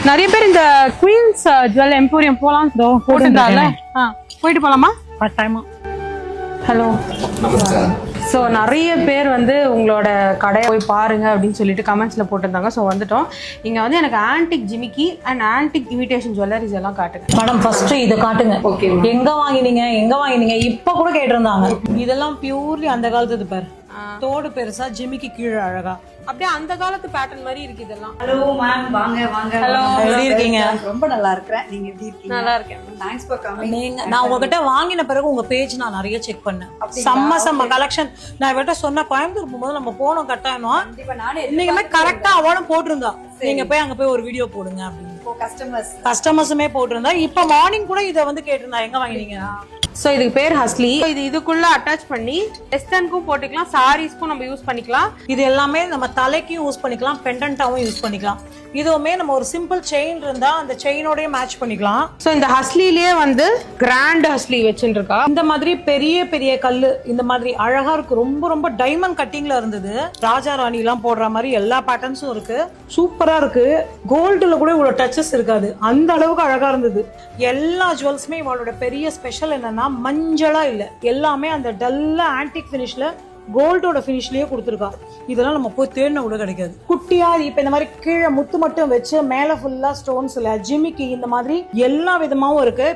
நிறைய பேர் இந்த குயின்ஸ் ஜுவல் எம்போரியம் போலாம் போட்டுருந்தால போயிட்டு போலாமா கட்டாயமா. ஹலோ ஸோ நிறைய பேர் வந்து உங்களோட கடையை போய் பாருங்க அப்படின்னு சொல்லிட்டு கமெண்ட்ஸ்ல போட்டிருந்தாங்க. ஸோ வந்துட்டோம். இங்க வந்து எனக்கு ஆன்டிக் ஜிமிக்கி அண்ட் ஆன்டிக் இமிடேஷன் ஜுவல்லரிஸ் எல்லாம் காட்டுங்க மேடம். ஃபர்ஸ்ட் இதை காட்டுங்க. ஓகே. எங்க வாங்கினீங்க இப்ப கூட கேட்டிருந்தாங்க. இதெல்லாம் பியூர்லி அந்த காலத்து பேர். தோடு பெருசா, ஜிமிக்கி கீழே அழகா, அப்படியே அந்த காலத்து பேட்டர்ன் மாதிரி இருக்கு இதெல்லாம். ஹலோ மேம், வாங்க வாங்க. ஹலோ, எப்படி இருக்கீங்க? ரொம்ப நல்லா இருக்கேன். நீங்க எப்படி இருக்கீங்க? நல்லா இருக்கேன். Thanks for coming. நீங்க நான் உங்ககிட்ட வாங்கின பிறகு உங்க பேஜ் நான் நிறைய செக் பண்ணேன். செம்ம கலெக்ஷன். நான் இவட்ட சொன்ன கோயம்புத்தூர் போகும்போது நம்ம போனோம் கட்டாயமா. கண்டிப்பா நானே நீங்க கரெக்டா அவளும் போட்டிருந்தா, நீங்க போய் அங்க போய் ஒரு வீடியோ போடுங்க அப்படின்னு. கஸ்டமர்ஸுமே போட்டிருந்தா. இப்ப மார்னிங் கூட இதை வந்து கேட்டிருந்தா எங்க வாங்கினீங்க. ஸோ இதுக்கு பேர் ஹஸ்லி. இதுக்குள்ள அட்டாச் பண்ணி வெஸ்டர்னுக்கும் போட்டுக்கலாம், சாரீஸ்க்கும் நம்ம யூஸ் பண்ணிக்கலாம். இது எல்லாமே நம்ம தலைக்கும் யூஸ் பண்ணிக்கலாம், பெண்டன்ட்டாவும் யூஸ் பண்ணிக்கலாம். இதுவுமே நம்ம ஒரு சிம்பிள் செயின் இருந்தா அந்த செயினோடய மேட்ச் பண்ணிக்கலாம். ஸோ இந்த ஹஸ்லிலேயே வந்து கிராண்ட் ஹஸ்லி வச்சுருக்கா. இந்த மாதிரி பெரிய பெரிய கல்லு இந்த மாதிரி அழகா இருக்கு. ரொம்ப ரொம்ப டைமண்ட் கட்டிங்ல இருந்தது. ராஜா ராணி எல்லாம் போடுற மாதிரி எல்லா பேட்டர்ன்ஸும் இருக்கு. சூப்பரா இருக்கு. கோல்டுல கூட இவ்வளவு டச்சஸ் இருக்காது, அந்த அளவுக்கு அழகா இருந்தது. எல்லா ஜுவல்ஸுமே இவளோட பெரிய ஸ்பெஷல் என்னன்னா மஞ்சளா இல்ல, எல்லாமே அந்த டல்லா ஆன்டிக் பினிஷ்ல கோல்டோட பினிஷ்லயே கொடுத்துருக்கா. இதெல்லாம் நம்ம போய் தேடின கூட கிடைக்காது. குட்டியா இப்ப இந்த மாதிரி கீழே முத்து மட்டும் வச்சு மேல ஃபுல்லா ஸ்டோன்ஸ் இல்ல, ஜிமிக்கி இந்த மாதிரி எல்லா விதமாவும் இருக்கு.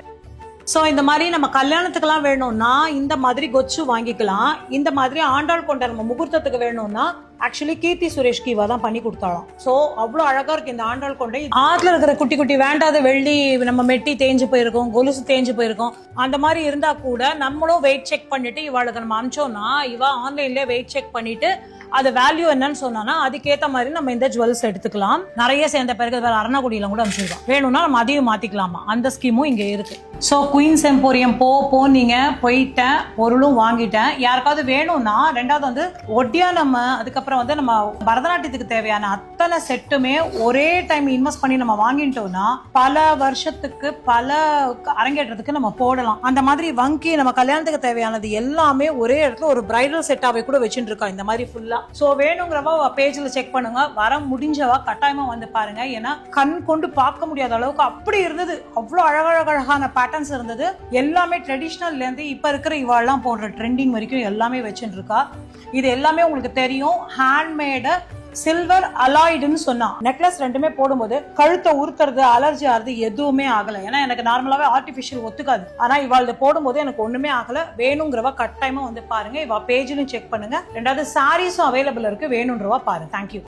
ஸோ இந்த மாதிரி நம்ம கல்யாணத்துக்கெல்லாம் வேணும்னா இந்த மாதிரி கொச்சு வாங்கிக்கலாம். இந்த மாதிரி ஆண்டாள் கொண்ட நம்ம முகூர்த்தத்துக்கு வேணும்னா ஆக்சுவலி கீர்த்தி சுரேஷ் கீவா தான் பண்ணி கொடுத்தாலும். ஸோ அவ்வளோ அழகா இருக்கு இந்த ஆண்டாள் கொண்டை. ஆத்துல இருக்கிற குட்டி குட்டி வேண்டாத வெள்ளி நம்ம மெட்டி தேஞ்சு போயிருக்கோம், கொலுசு தேஞ்சு போயிருக்கோம், அந்த மாதிரி இருந்தா கூட நம்மளும் வெயிட் செக் பண்ணிட்டு இவாளுக்கு நம்ம அனுப்பிச்சோம்னா இவா ஆன்லைன்ல வெயிட் செக் பண்ணிட்டு அது வேல்யூ என்னன்னு சொன்னா அதுக்கேற்ற மாதிரி நம்ம இந்த ஜுவல்ஸ் எடுத்துக்கலாம். நிறைய சேர்ந்த பிறகு வேற அரணகுடியில கூட அனுப்பிச்சிருக்கோம். வேணும்னா நம்ம அதையும் மாத்திக்கலாமா, அந்த ஸ்கீமும் இங்க இருக்கு. ஸோ குயின்ஸ் எம்போரியம் போனீங்க, போயிட்டேன், பொருளும் வாங்கிட்டேன். யாருக்காவது வேணும்னா ரெண்டாவது வந்து ஒட்டியா நம்ம அதுக்கப்புறம் வந்து நம்ம பரதநாட்டியத்துக்கு தேவையான அத்தனை செட்டுமே ஒரே டைம் இன்வெஸ்ட் பண்ணி நம்ம வாங்கிட்டோம்னா பல வருஷத்துக்கு பல அரங்கேற்றத்துக்கு நம்ம போடலாம். அந்த மாதிரி வங்கி நம்ம கல்யாணத்துக்கு தேவையானது எல்லாமே ஒரே இடத்துல ஒரு பிரைடல் செட்டாவே கூட வச்சுட்டு இருக்கோம் இந்த மாதிரி ஃபுல்லா. சோ வேணுங்கிறவா பேஜ்ல செக் பண்ணுங்க. வர முடிஞ்சவா கட்டாயமா வந்து பாருங்க. ஏன்னா கண் கொண்டு பார்க்க முடியாத அளவுக்கு அப்படி இருந்தது. அவ்வளவு அழகழகான பேட்டர்ன்ஸ் இருந்தது. எல்லாமே ட்ரெடிஷனல்ல இருந்து இப்ப இருக்கிற இவாள்லாம் போடுற ட்ரெண்டிங் வரைக்கும் எல்லாமே வச்சுட்டு இருக்கா. இது எல்லாமே உங்களுக்கு தெரியும், ஹேண்ட்மேடு சில்வர் அலாய்டுன்னு சொன்னா. நெக்லஸ் ரெண்டுமே போடும்போது கழுத்தை உறுத்துறது, அலர்ஜி ஆகுறது எதுவுமே ஆகல. ஏன்னா எனக்கு நார்மலாவே ஆர்டிபிஷியல் ஒத்துக்காது. ஆனா இவாள் போடும்போது எனக்கு ஒண்ணுமே ஆகல. வேணுங்கிறவா கட்டாயமா வந்து பாருங்க. இவா பேஜ்லயும் செக் பண்ணுங்க. ரெண்டாவது சாரீஸும் அவைலபிள் இருக்கு, வேணும்ன்றவா பாருங்க. தேங்க்யூ.